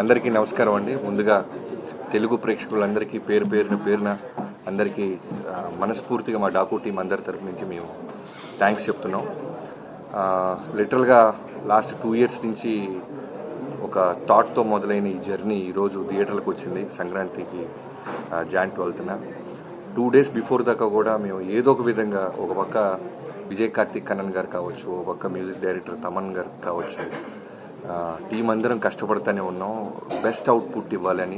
అందరికీ నమస్కారం అండి. ముందుగా తెలుగు ప్రేక్షకులందరికీ పేరున అందరికీ మనస్ఫూర్తిగా మా డాకు టీం అందరి తరపు నుంచి మేము థ్యాంక్స్ చెప్తున్నాం. లిటరల్గా లాస్ట్ 2 years నుంచి ఒక థాట్తో మొదలైన ఈ జర్నీ ఈరోజు థియేటర్లకు వచ్చింది. సంక్రాంతికి Jan 12న 2 days బిఫోర్ దాకా కూడా మేము ఏదో ఒక విధంగా ఒక పక్క విజయ్ కార్తిక్ కన్నన్ గారు కావచ్చు, ఒక పక్క మ్యూజిక్ డైరెక్టర్ తమన్ గారు కావచ్చు, టీం అందరం కష్టపడుతూనే ఉన్నాం బెస్ట్ అవుట్పుట్ ఇవ్వాలని.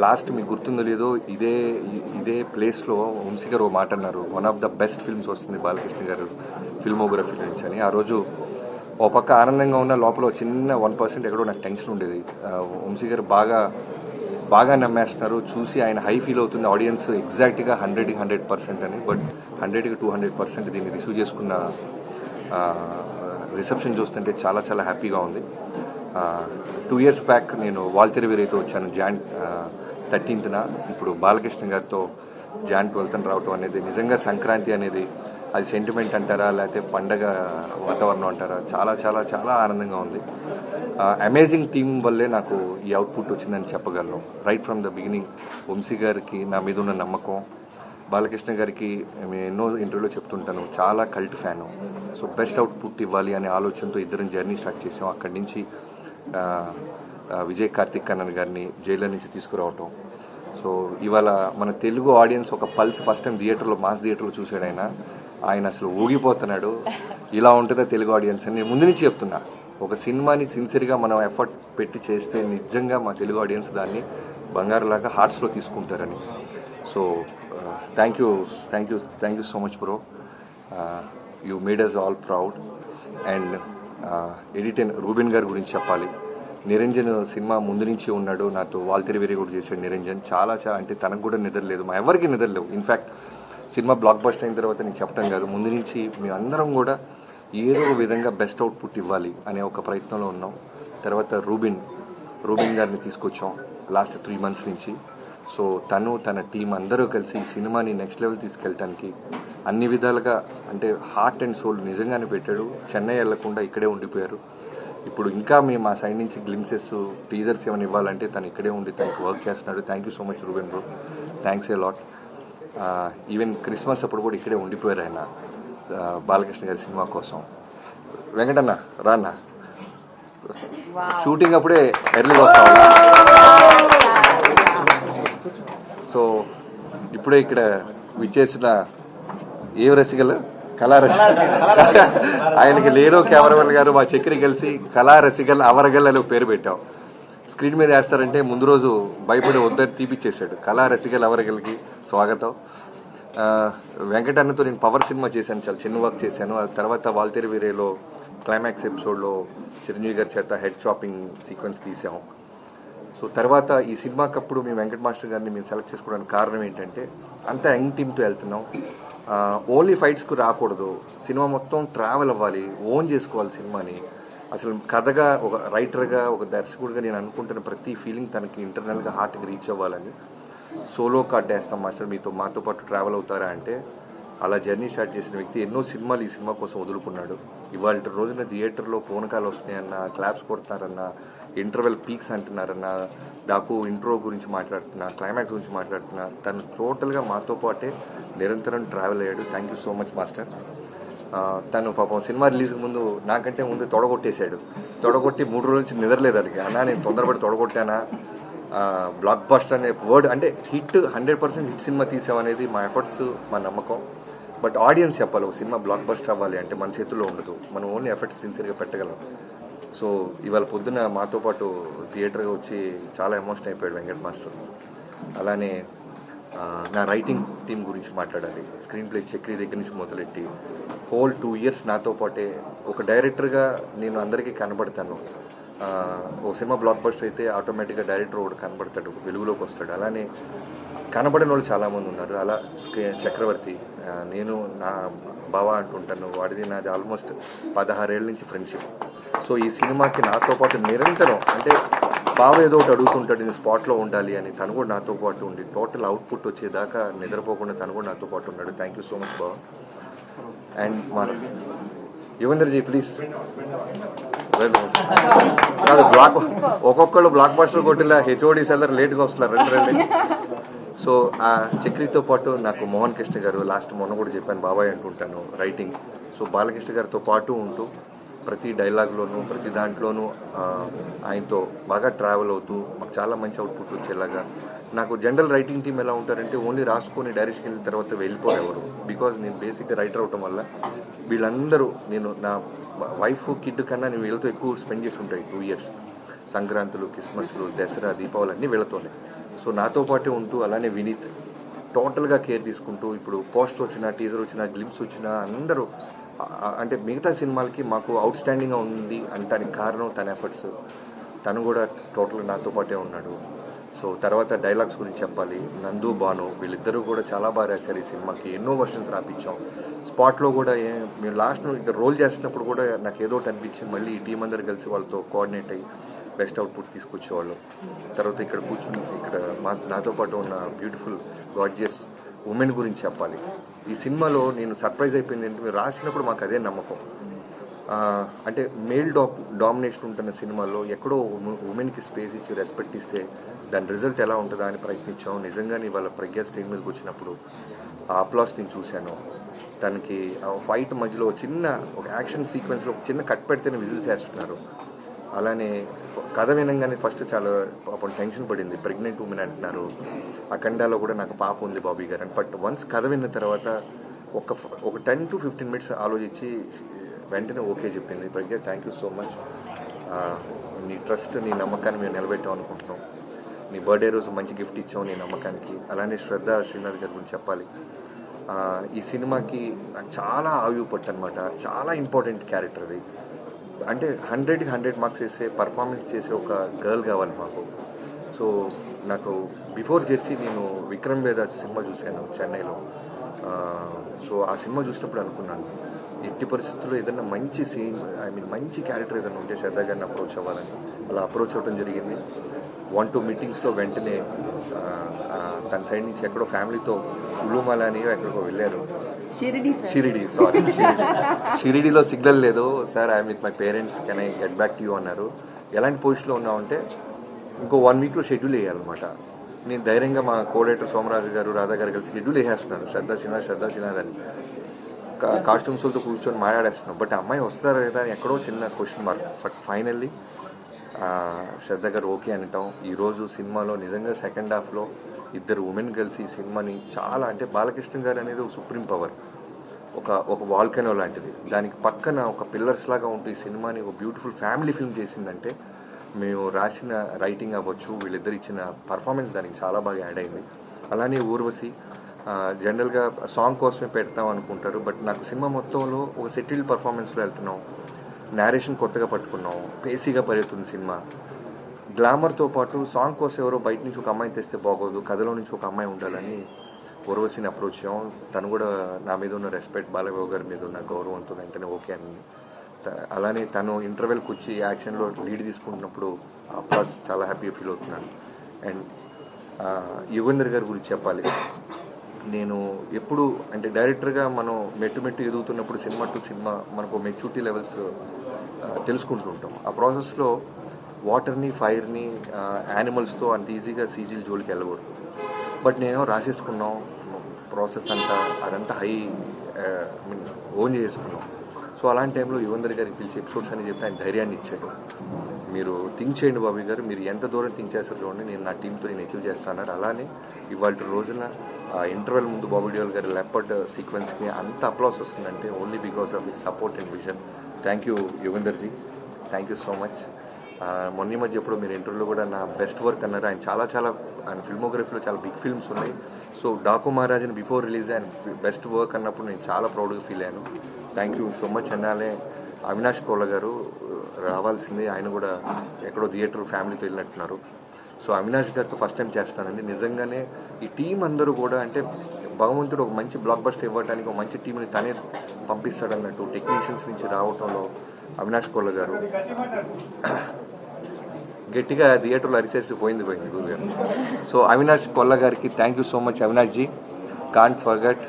లాస్ట్ మీకు గుర్తుందో లేదో ఇదే ప్లేస్లో వంశీ గారు మాట అన్నారు, one of the best films వస్తుంది బాలకృష్ణ గారు ఫిల్మోగ్రఫీ నుంచి అని. ఆ రోజు ఓ పక్క ఆనందంగా ఉన్న లోపల చిన్న 1% ఎక్కడో నాకు టెన్షన్ ఉండేది. వంశీ గారు బాగా నమ్మేస్తున్నారు, చూసి ఆయన హై ఫీల్ అవుతుంది ఆడియన్స్ ఎగ్జాక్ట్గా 100% అని. బట్ 100కి 200% దీన్ని రిసీవ్ చేసుకున్న రిసెప్షన్ చూస్తుంటే చాలా చాలా హ్యాపీగా ఉంది. 2 years బ్యాక్ నేను వాల్తెరి వీరైతే వచ్చాను Jan 13న. ఇప్పుడు బాలకృష్ణ గారితో Jan 12న రావటం అనేది నిజంగా సంక్రాంతి అనేది అది సెంటిమెంట్ అంటారా లేకపోతే పండగ వాతావరణం అంటారా, చాలా చాలా చాలా ఆనందంగా ఉంది. అమేజింగ్ టీం వల్లే నాకు ఈ అవుట్పుట్ వచ్చిందని చెప్పగలను. Right from the beginning Vamshi గారికి నా మీద ఉన్న నమ్మకం, బాలకృష్ణ గారికి నేను ఎన్నో ఇంటర్వ్యూలో చెప్తుంటాను చాలా cult fan. So best output ఇవ్వాలి అనే ఆలోచనతో ఇద్దరం జర్నీ స్టార్ట్ చేసాం. అక్కడి నుంచి విజయ్ కార్తిక్ కన్నన్ గారిని జైల్లో నుంచి తీసుకురావటం. సో ఇవాళ మన తెలుగు ఆడియన్స్ ఒక పల్స్ ఫస్ట్ టైం థియేటర్లో మాస్ థియేటర్లో చూసాడు ఆయన అసలు ఊగిపోతున్నాడు. ఇలా ఉంటుందా తెలుగు ఆడియన్స్ అని నేను ముందు నుంచి చెప్తున్నా. ఒక సినిమాని సిన్సియర్గా మనం ఎఫర్ట్ పెట్టి చేస్తే నిజంగా మా తెలుగు ఆడియన్స్ దాన్ని బంగారులాగా హార్ట్స్లో తీసుకుంటారని. So thank you so much bro. You made us all proud. And editor Rubin గారి గురించి చెప్పాలి. నిరంజన్ సినిమా ముందు నుంచి ఉన్నాడు నాతో, వాల్తెరి వీరి కూడా చేశాడు నిరంజన్. చాలా అంటే తనకు కూడా నిద్రలేదు, మా ఎవరికి నిద్రలేవు. ఇన్ఫ్యాక్ట్ సినిమా బ్లాక్ బస్టర్ అయిన తర్వాత నేను చెప్పడం కాదు, ముందు నుంచి మేమందరం కూడా ఏదో ఒక విధంగా బెస్ట్ అవుట్పుట్ ఇవ్వాలి అనే ఒక ప్రయత్నంలో ఉన్నాం. తర్వాత రూబిన్ గారిని తీసుకొచ్చాం లాస్ట్ 3 months నుంచి. సో తన టీం అందరూ కలిసి ఈ సినిమాని నెక్స్ట్ లెవెల్ తీసుకెళ్ళటానికి అన్ని విధాలుగా అంటే హార్ట్ అండ్ సోల్ నిజంగానే పెట్టాడు. చెన్నై వెళ్లకుండా ఇక్కడే ఉండిపోయారు. ఇప్పుడు ఇంకా మేము మా సైడ్ నుంచి గ్లిమ్సెస్ టీజర్స్ ఏమైనా ఇవ్వాలంటే తను ఇక్కడే ఉండి తనకు వర్క్ చేస్తున్నాడు. Thank you so much Reuben bro, thanks a lot. Even Christmas అప్పుడు కూడా ఇక్కడే ఉండిపోయారు ఆయన బాలకృష్ణ గారి సినిమా కోసం. వెంకటన్న రాన్న షూటింగ్ అప్పుడే ఎర్లీగా వస్తాం. సో ఇప్పుడే ఇక్కడ విచ్చేసిన ఏ రసికలు ఆయనకి లేరో కెమెరామెన్ గారు మా చక్రి కలిసి కళా రసికల్ అవరగల్ అని పేరు పెట్టాం. స్క్రీన్ మీద వేస్తారంటే ముందు రోజు భయపడి వద్దని తీపిచ్చేశాడు. కళా రసికల్ అవరగల్కి స్వాగతం. వెంకటన్నతో నేను పవర్ సినిమా చేశాను, చాలా చిన్న వర్క్ చేశాను. ఆ తర్వాత వాల్తెరి వీరేలో క్లైమాక్స్ ఎపిసోడ్లో చిరంజీవి గారి చేత హెడ్ షాపింగ్ సీక్వెన్స్ తీసాం. సో తర్వాత ఈ సినిమాకప్పుడు మేము వెంకట మాస్టర్ గారిని మేము సెలెక్ట్ చేసుకోవడానికి కారణం ఏంటంటే అంతా యంగ్ టీమ్తో వెళ్తున్నాం. ఓన్లీ ఫైట్స్కు రాకూడదు, సినిమా మొత్తం ట్రావెల్ అవ్వాలి, ఓన్ చేసుకోవాలి సినిమాని. అసలు కథగా ఒక రైటర్గా ఒక దర్శకుడిగా నేను అనుకుంటున్న ప్రతి ఫీలింగ్ తనకి ఇంటర్నల్గా హార్ట్కి రీచ్ అవ్వాలని సోలో కార్డ్ వేస్తాం మాస్టర్, మాతో పాటు ట్రావెల్ అవుతారా అంటే అలా జర్నీ స్టార్ట్ చేసిన వ్యక్తి ఎన్నో సినిమాలు ఈ సినిమా కోసం వదులుకున్నాడు. ఇవాళ రోజున థియేటర్లో ఫోన్ కాల్ వస్తున్నాయన్న, క్లాప్స్ కొడుతున్నారన్న, ఇంటర్వెల్ పీక్స్ అంటున్నారన్న, డాకు ఇంట్రో గురించి మాట్లాడుతున్నా, క్లైమాక్స్ గురించి మాట్లాడుతున్నా, తను టోటల్గా మాతో పాటే నిరంతరం ట్రావెల్ అయ్యాడు. Thank you so much master. తను పాపం సినిమా రిలీజ్కి ముందు నాకంటే ముందు తొడగొట్టేశాడు. తొడగొట్టి 3 రోజుల నుంచి నిద్రలేదు అడిగి, అన్నా నేను తొందరపడి తొడగొట్టానా, బ్లాక్ బస్టర్ అనే వర్డ్ అంటే హిట్ 100% హిట్ సినిమా తీసామనేది మా ఎఫర్ట్స్, మా నమ్మకం. బట్ ఆడియన్స్ చెప్పాలి, ఒక సినిమా బ్లాక్ బస్టర్ అవ్వాలి అంటే మన చేతుల్లో ఉండదు, మనం ఓన్లీ ఎఫర్ట్స్ సిన్సియర్గా పెట్టగలం. సో ఇవాళ పొద్దున్న మాతో పాటు థియేటర్గా వచ్చి చాలా ఎమోషన్ అయిపోయాడు వెంకట్ మాస్టర్. అలానే నా రైటింగ్ టీం గురించి మాట్లాడాలి. స్క్రీన్ ప్లే చక్రి దగ్గర నుంచి మొదలెట్టి హోల్ 2 years నాతో పాటే ఒక డైరెక్టర్గా నేను అందరికీ కనబడతాను. ఒక సినిమా బ్లాక్ బస్టర్ అయితే ఆటోమేటిక్గా డైరెక్టర్ ఒకటి కనబడతాడు, వెలుగులోకి వస్తాడు. అలానే కనబడిన వాళ్ళు చాలామంది ఉన్నారు. అలా చక్రవర్తి, నేను నా బావ అంటుంటాను, వాడిది నాది ఆల్మోస్ట్ 16 ఏళ్ళ నుంచి ఫ్రెండ్షిప్. సో ఈ సినిమాకి నాతో పాటు నిరంతరం అంటే బావ ఏదో ఒకటి అడుగుతుంటాడు, నేను స్పాట్లో ఉండాలి అని, తను కూడా నాతో పాటు ఉండి టోటల్ అవుట్పుట్ వచ్చేదాకా నిద్రపోకుండా తను కూడా నాతో పాటు ఉన్నాడు. థ్యాంక్ యూ సో మచ్ బావ. అండ్ మన యువేంద్రజీ ప్లీజ్. కాదు బ్లాక్ ఒక్కొక్కళ్ళు బ్లాక్ బస్టర్ కొట్టిలా హెచ్ఓడీస్ అందరు లేట్గా వస్తున్నారు రెండు. సో ఆ చక్రితో పాటు నాకు మోహన్ కృష్ణ గారు లాస్ట్ మొన్న కూడా చెప్పాను బాబాయ్ అంటుంటాను రైటింగ్. సో బాలకృష్ణ గారితో పాటు ఉంటూ ప్రతి డైలాగ్లోనూ ప్రతి దాంట్లోనూ ఆయనతో బాగా ట్రావెల్ అవుతూ మాకు చాలా మంచి అవుట్పుట్ వచ్చేలాగా. నాకు జనరల్ రైటింగ్ టీం ఎలా ఉంటారంటే ఓన్లీ రాసుకొని డైరెక్ట్కి వెళ్ళిన తర్వాత వెళ్ళిపోయేవారు. బికాజ్ నేను బేసిక్గా రైటర్ అవటం వల్ల వీళ్ళందరూ నేను నా వైఫ్ కిడ్ కన్నా నేను వీళ్ళతో ఎక్కువ స్పెండ్ చేసి ఉంటాయి 2 years. సంక్రాంతులు, క్రిస్మస్లు, దసరా, దీపావళి అన్నీ వీళ్ళతోనే. సో నాతో పాటే ఉంటూ అలానే వినీత్ టోటల్గా కేర్ తీసుకుంటూ ఇప్పుడు పోస్టర్ వచ్చినా టీజర్ వచ్చినా గ్లిమ్స్ వచ్చినా అందరూ అంటే మిగతా సినిమాలకి మాకు అవుట్ స్టాండింగ్గా ఉంది అంటానికి కారణం తన ఎఫర్ట్స్. తను కూడా టోటల్గా నాతో పాటే ఉన్నాడు. సో తర్వాత డైలాగ్స్ గురించి చెప్పాలి. నందు, భాను వీళ్ళిద్దరూ కూడా చాలా బాగా రాశారు ఈ సినిమాకి. ఎన్నో వర్షన్స్ రాపించాం. స్పాట్లో కూడా మేము లాస్ట్ ఇక్కడ రోల్ చేస్తున్నప్పుడు కూడా నాకు ఏదో ఒకటి అనిపించింది. మళ్ళీ ఈ టీం అందరు కలిసి వాళ్ళతో కోఆర్డినేట్ అయ్యి బెస్ట్ అవుట్పుట్ తీసుకొచ్చేవాళ్ళు. తర్వాత ఇక్కడ కూర్చుని ఇక్కడ నాతో పాటు ఉన్న బ్యూటిఫుల్ గార్జియస్ ఉమెన్ గురించి చెప్పాలి. ఈ సినిమాలో నేను సర్ప్రైజ్ అయిపోయింది ఏంటంటే మీరు రాసినప్పుడు మాకు అదే నమ్మకం. అంటే మేల్ డామినేషన్ ఉంటున్న సినిమాలో ఎక్కడో ఉమెన్కి స్పేస్ ఇచ్చి రెస్పెక్ట్ ఇస్తే దాని రిజల్ట్ ఎలా ఉంటుందా అని ప్రయత్నించాం. నిజంగానే వాళ్ళ ప్రజ్ఞ స్క్రీన్ మీదకి వచ్చినప్పుడు ఆ అప్లాస్ నేను చూశాను. తనకి ఫైట్ మధ్యలో చిన్న ఒక యాక్షన్ సీక్వెన్స్లో ఒక చిన్న కట్ పెడితేనే విజిల్స్ వేస్తున్నారు. అలానే కథ వినంగానే ఫస్ట్ చాలా పాపం టెన్షన్ పడింది. ప్రెగ్నెంట్ ఉమెన్ అంటున్నారు. అఖండాలో కూడా నాకు పాప ఉంది బాబీ గారు అని. బట్ వన్స్ కథ విన్న తర్వాత ఒక 10 to 15 minutes ఆలోచించి వెంటనే ఓకే చెప్పింది. ప్రజ్ఞ థ్యాంక్ యూ సో మచ్. నీ ట్రస్ట్, నీ నమ్మకాన్ని మేము నిలబెట్టాం అనుకుంటున్నాం. నీ బర్త్డే రోజు మంచి గిఫ్ట్ ఇచ్చాం నీ నమ్మకానికి. అలానే శ్రద్ధ శ్రీనాథ్ గారి గురించి చెప్పాలి. ఈ సినిమాకి నాకు చాలా ఆయువు పట్టు అనమాట. చాలా ఇంపార్టెంట్ క్యారెక్టర్ అది. అంటే 100కి 100 మార్క్స్ వేసే పర్ఫార్మెన్స్ చేసే ఒక గర్ల్ కావాలి మాకు. సో నాకు బిఫోర్ జెర్సీ నేను విక్రమ్ వేద సినిమా చూశాను చెన్నైలో. సో ఆ సినిమా చూసినప్పుడు అనుకున్నాను ఎట్టి పరిస్థితుల్లో ఏదైనా మంచి సీన్ మంచి క్యారెక్టర్ ఏదైనా ఉంటే శ్రద్ధ గారిని అప్రోచ్ అవ్వాలని. అలా అప్రోచ్ అవ్వడం జరిగింది. 1-2 మీటింగ్స్లో వెంటనే తన సైడ్ నుంచి ఎక్కడో ఫ్యామిలీతో ఉలుమాల అని ఎక్కడికో వెళ్ళారు. షిరిడీలో సిగ్నల్ లేదు sir, I'm with my parents, can I get back to you అన్నారు. ఎలాంటి పొజిషన్లో ఉన్నామంటే ఇంకో 1 weekలో షెడ్యూల్ వేయాలన్నమాట. నేను ధైర్యంగా మా కోడైటర్ సోమరాజు గారు, రాధా గారు కలిసి షెడ్యూల్ వేసేస్తున్నాను. శ్రద్ధా సిన్హా అని కాస్ట్యూమ్స్తో కూర్చొని మాట్లాడేస్తున్నాం. బట్ అమ్మాయి వస్తారా లేదా అని ఎక్కడో చిన్న క్వశ్చన్ మార్క్. బట్ ఫైనల్లీ శ్రద్ధ గారు ఓకే అనటం. ఈరోజు సినిమాలో నిజంగా సెకండ్ హాఫ్లో 2 ఉమెన్ కలిసి ఈ సినిమాని చాలా అంటే బాలకృష్ణ గారు అనేది ఒక సుప్రీం పవర్, ఒక వాల్కెనో లాంటిది. దానికి పక్కన ఒక పిల్లర్స్ లాగా ఉంటూ ఈ సినిమాని ఒక బ్యూటిఫుల్ ఫ్యామిలీ ఫిల్మ్ చేసిందంటే మేము రాసిన రైటింగ్ అవ్వచ్చు, వీళ్ళిద్దరు ఇచ్చిన పర్ఫార్మెన్స్ దానికి చాలా బాగా యాడ్ అయింది. అలానే ఊర్వశి జనరల్గా సాంగ్ కోసమే పెడతాం అనుకుంటారు. బట్ నాకు సినిమా మొత్తంలో ఒక సెటిల్డ్ పర్ఫార్మెన్స్లో వెళ్తున్నాం. నేరేషన్ కొత్తగా పట్టుకున్నాం. పేసీగా పరిగెత్తుంది సినిమా. గ్లామర్తో పాటు సాంగ్ కోసం ఎవరో బయట నుంచి ఒక అమ్మాయిని తెస్తే బాగోదు, కథలో నుంచి ఒక అమ్మాయి ఉండాలని ఊర్వశిని అప్రోచ్ చేయం. తను కూడా నా మీద ఉన్న రెస్పెక్ట్, బాలబాబు గారి మీద ఉన్న గౌరవంతో వెంటనే ఓకే అని. అలానే తను ఇంటర్వెల్కి వచ్చి యాక్షన్లో లీడ్ తీసుకుంటున్నప్పుడు అప్లాస్ చాలా హ్యాపీగా ఫీల్ అవుతున్నాను. అండ్ యుగేంద్ర గారి గురించి చెప్పాలి. నేను ఎప్పుడు అంటే డైరెక్టర్గా మనం మెట్టు ఎదుగుతున్నప్పుడు సినిమా టు సినిమా మనకు మెచ్యూరిటీ లెవెల్స్ తెలుసుకుంటూ ఉంటాం. ఆ ప్రాసెస్లో వాటర్ని, ఫైర్ని, యానిమల్స్తో అంత ఈజీగా సీజీల జోలికి వెళ్ళకూడదు. బట్ నేను రాసేసుకున్నాం ప్రాసెస్ అంతా, అదంతా ఓన్ చేసుకున్నాం. సో అలాంటి టైంలో యుగేంద్ర గారికి పిలిచి ఎపిసోడ్స్ అని చెప్పి ఆయన ధైర్యాన్ని ఇచ్చాడు. మీరు థింక్ చేయండి బాబీ గారు, మీరు ఎంత దూరం థింక్ చేస్తారు చూడండి, నేను నా టీంతో నేను అచీవ్ చేస్తాను. అలానే ఇవాళ రోజున ఇంటర్వెల్ ముందు బాబీ డియోల్ గారి లెపర్డ్ సీక్వెన్స్కి అంత అప్లాస్ వస్తుందంటే only because of his support and vision. Thank you యుగేందర్జీ, థ్యాంక్ యూ సో మచ్. మొన్న మధ్య ఎప్పుడు మీరు ఇంటర్వ్యూలో కూడా నా బెస్ట్ వర్క్ అన్నారు. ఆయన ఫిల్మోగ్రఫీలో చాలా బిగ్ ఫిల్మ్స్ ఉన్నాయి. సో డాకు మహారాజ్ని బిఫోర్ రిలీజ్ ఆయన బెస్ట్ వర్క్ అన్నప్పుడు నేను చాలా ప్రౌడ్గా ఫీల్ అయ్యాను. Thank you so much. అన్నాలే అవినాష్ కోళ్ళ గారు రావాల్సింది, ఆయన కూడా ఎక్కడో థియేటర్ ఫ్యామిలీతో వెళ్ళినట్టున్నారు. సో అవినాష్ గారితో ఫస్ట్ టైం చేస్తున్నానండి. నిజంగానే ఈ టీం అందరూ కూడా అంటే భగవంతుడు ఒక మంచి బ్లాక్ బస్టర్ ఇవ్వడానికి ఒక మంచి టీంని తనే పంపిస్తాడన్నట్టు టెక్నీషియన్స్ నుంచి రావటంలో అవినాష్ కోళ్ళ గారు గట్టిగా థియేటర్లో అరిసేసి పోయింది గురుగారు. సో అవినాష్ కొల్ల గారికి thank you so much. Avinash ji, can't forget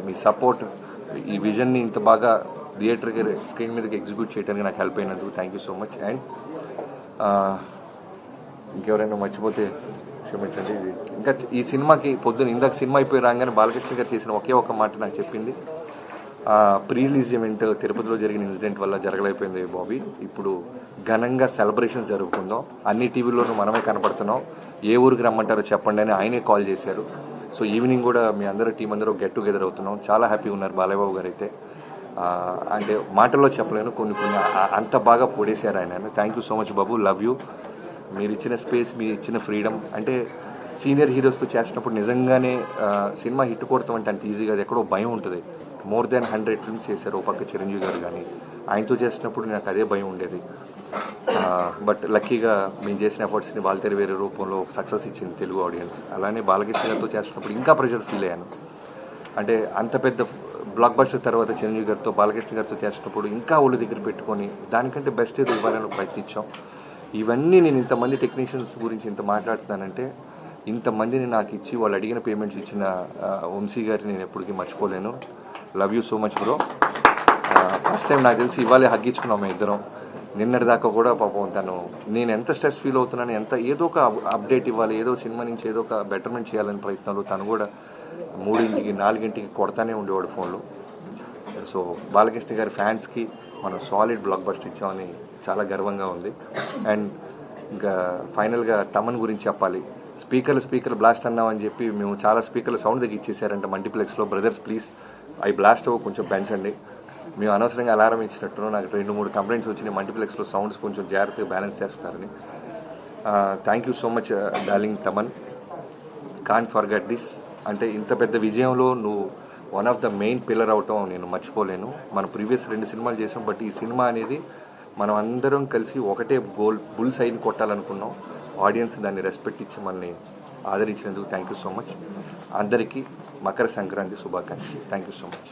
మీ సపోర్ట్, ఈ విజన్ని ఇంత బాగా థియేటర్కి స్క్రీన్ మీదకి ఎగ్జిక్యూట్ చేయడానికి నాకు హెల్ప్ అయినందుకు thank you so much. And ఇంకెవరైనా మర్చిపోతే క్షమించండి. ఇంకా ఈ సినిమాకి పొద్దున్న ఇందాక సినిమా అయిపోయి రాగానే బాలకృష్ణ గారు చేసిన ఒకే ఒక మాట నాకు చెప్పింది, ప్రీ రిలీజ్ ఈవెంట్ తిరుపతిలో జరిగిన ఇన్సిడెంట్ వల్ల జరగలేకపోయింది బాబీ, ఇప్పుడు ఘనంగా సెలబ్రేషన్స్ జరుపుకుందాం, అన్ని టీవీల్లోనూ మనమే కనపడుతున్నాం, ఏ ఊరికి రమ్మంటారో చెప్పండి అని ఆయనే కాల్ చేశారు. సో ఈవినింగ్ కూడా మీ అందరూ టీం అందరూ గెట్ టుగెదర్ అవుతున్నాం. చాలా హ్యాపీగా ఉన్నారు బాలయ్య బాబు గారు అయితే. అంటే మాటల్లో చెప్పలేను, కొన్ని అంత బాగా పొడేశారు ఆయన. Thank you so much Babu, love you. మీరు ఇచ్చిన స్పేస్, మీరు ఇచ్చిన ఫ్రీడమ్, అంటే సీనియర్ హీరోస్తో చేసినప్పుడు నిజంగానే సినిమా హిట్ కొడతాం అంటే అంత ఈజీగా, అది ఎక్కడో భయం ఉంటుంది. మోర్ దాన్ 100 ఫిల్మ్స్ చేశారు ఓ పక్క చిరంజీవి గారు, కానీ ఆయనతో చేసినప్పుడు నాకు అదే భయం ఉండేది. బట్ లక్కీగా మేము చేసిన ఎఫర్ట్స్ని వాల్తేరు వేరే రూపంలో సక్సెస్ ఇచ్చింది తెలుగు ఆడియన్స్. అలానే బాలకృష్ణ గారితో చేసినప్పుడు ఇంకా ప్రెషర్ ఫీల్ అయ్యాను. అంటే అంత పెద్ద బ్లాక్ బస్టర్ తర్వాత చిరంజీవి గారితో బాలకృష్ణ గారితో చేసినప్పుడు ఇంకా ఒళ్ళు దగ్గర పెట్టుకొని దానికంటే బెస్ట్ ఏదో ఇవ్వాలని ప్రయత్నించాం. ఇవన్నీ నేను ఇంతమంది టెక్నీషియన్స్ గురించి ఇంత మాట్లాడుతున్నానంటే, ఇంతమందిని నాకు ఇచ్చి వాళ్ళు అడిగిన పేమెంట్స్ ఇచ్చిన వంశీ గారిని నేను ఎప్పటికీ మర్చిపోలేను. Love you so much bro. First time నాకు తెలిసి ఇవాళే హగ్గించుకున్నాం మేము ఇద్దరం. నిన్నటి దాకా కూడా పాపం తను, నేను ఎంత స్ట్రెస్ ఫీల్ అవుతున్నాను, ఎంత ఏదో ఒక అప్డేట్ ఇవ్వాలి, ఏదో సినిమా నుంచి ఏదో ఒక బెటర్మెంట్ చేయాలని ప్రయత్నాలు, తను కూడా 3ంటికి 4ంటికి కొడతానే ఉండేవాడు ఫోన్లో. సో బాలకృష్ణ గారి ఫ్యాన్స్కి మనం సాలిడ్ బ్లాక్ బస్టర్ ఇచ్చామని చాలా గర్వంగా ఉంది. అండ్ ఇంకా ఫైనల్గా తమన్ గురించి చెప్పాలి. స్పీకర్లు బ్లాస్ట్ అన్నామని చెప్పి మేము చాలా స్పీకర్లు సౌండ్ దగ్గర ఇచ్చేసారంట మల్టీప్లెక్స్లో. బ్రదర్స్ ప్లీజ్ అవి బ్లాస్ట్ అవ్వ కొంచెం పెంచండి. మేము అనవసరంగా అలారం ఇచ్చినట్టు నాకు 2-3 కంప్లైంట్స్ వచ్చినాయి, మల్టీప్లెక్స్లో సౌండ్స్ కొంచెం జాగ్రత్తగా బ్యాలెన్స్ చేస్తారని. Thank you so much darling Thaman, can't forget this. అంటే ఇంత పెద్ద విజయంలో నువ్వు one of the main pillar అవటం నేను మర్చిపోలేను. మన ప్రీవియస్ 2 సినిమాలు చేసాం, బట్ ఈ సినిమా అనేది మనం అందరం కలిసి ఒకటే గోల్, బుల్ సైన్ కొట్టాలనుకున్నాం. ఆడియన్స్ దాన్ని రెస్పెక్ట్ ఇచ్చి మనల్ని ఆదరించినందుకు థ్యాంక్ యూ సో మచ్. అందరికీ మకర సంక్రాంతి శుభాకాంక్షలు. Thank you so much.